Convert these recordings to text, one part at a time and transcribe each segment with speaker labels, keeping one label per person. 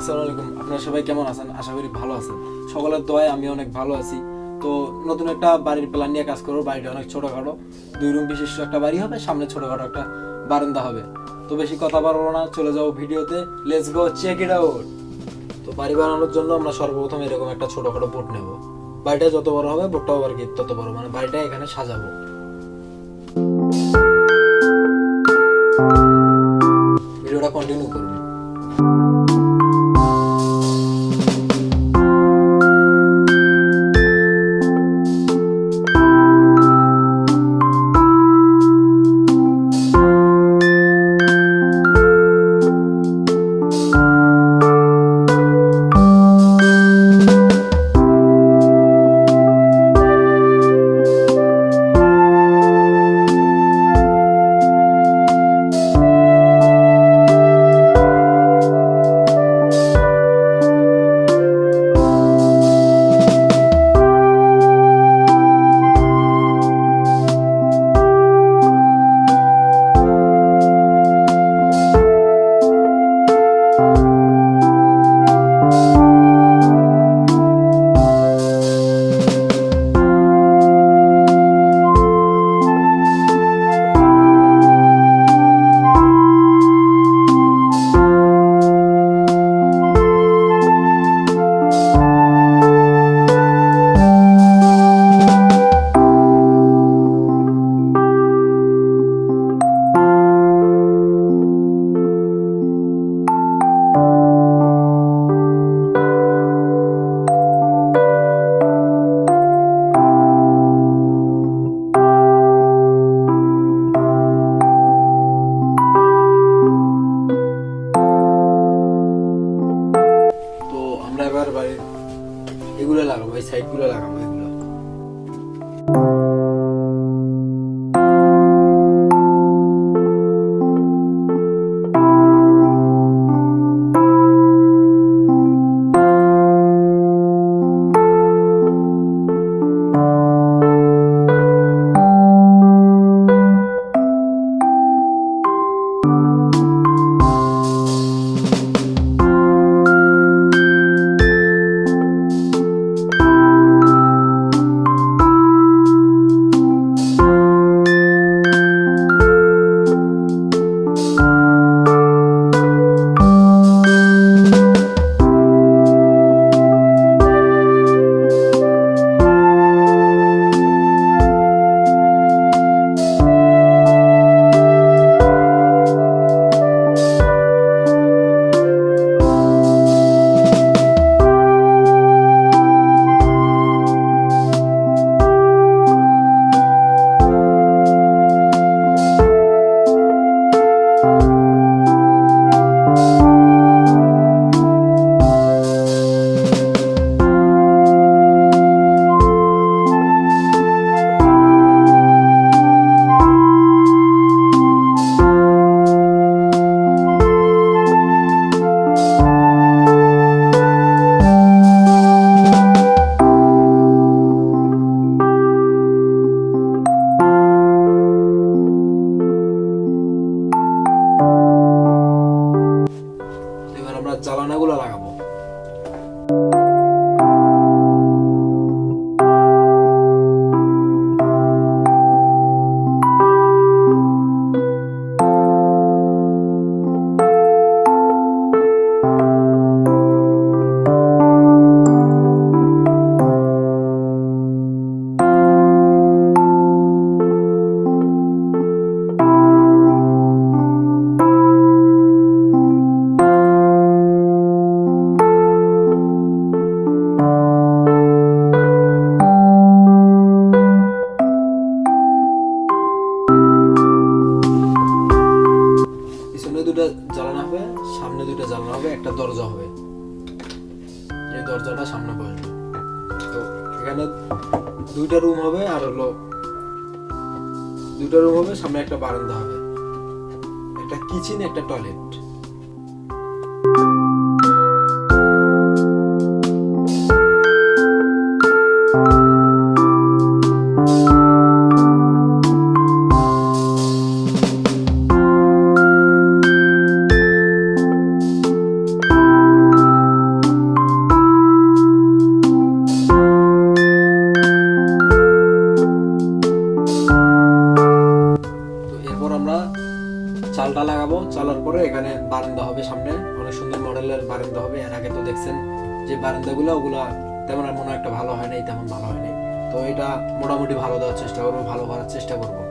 Speaker 1: আসসালামু আলাইকুম। আপনারা সবাই কেমন আছেন? আশা করি ভালো আছেন। সকলের দোয়ায় আমি অনেক ভালো আছি। তো নতুন একটা বাড়ির প্ল্যান নিয়ে কাজ করবো। বাড়িটা অনেক ছোটখাটো, 2 রুম বিশিষ্ট একটা বাড়ি হবে, সামনে ছোটখাটো একটা বারান্দা হবে। তো বেশি কথা বাড়বো না, চলে যাবো ভিডিওতে। Let's go, check it out. তো বাড়ি বানানোর জন্য আমরা সর্বপ্রথম এরকম একটা ছোটখাটো বোট নেব। বাড়িটা যত বড় হবে বোটটাও আর কি তত বড়, মানে বাড়িটা এখানে সাজাবো। ভিডিওটা কন্টিনিউ করুন। আমরা এবার বাড়ির এগুলো লাগাবো, এই সাইডগুলো লাগাবো এগুলো। এবার আমরা জ্বালানাগুলো লাগাবো। দুটো জ্বালানো হবে, সামনে দুটো জ্বালানো হবে, একটা দরজা হবে। এই দরজাটা সামনে বসবে। তো এখানে 2টা রুম হবে, আর হলো 2টা রুম হবে, সামনে একটা বারান্দা হবে, একটা কিচেন, একটা টয়লেট। বারান্দা হবে সামনে, অনেক সুন্দর মডেলের বারান্দা হবে। এর আগে তো দেখছেন যে বারান্দাগুলো ওগুলা তেমন আর মনে হয় একটা ভালো হয় নাই, তেমন ভালো হয় নাই। তো এটা মোটামুটি ভালো দেওয়ার চেষ্টা করবো, ভালো করার চেষ্টা করবো।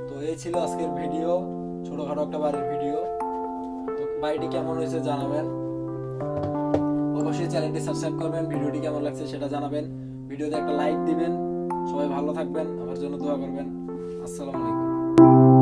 Speaker 1: তো এই ছিল আজকের ভিডিও, ছোটখাটো একটা বাড়ির ভিডিও। তো বাড়িটি কেমন হয়েছে জানাবেন, অবশ্যই চ্যানেলটি সাবস্ক্রাইব করবেন, ভিডিওটি কেমন লাগছে সেটা জানাবেন, ভিডিওতে একটা লাইক দিবেন। সবাই ভালো থাকবেন, আমার জন্য দোয়া করবেন। আসসালামু আলাইকুম।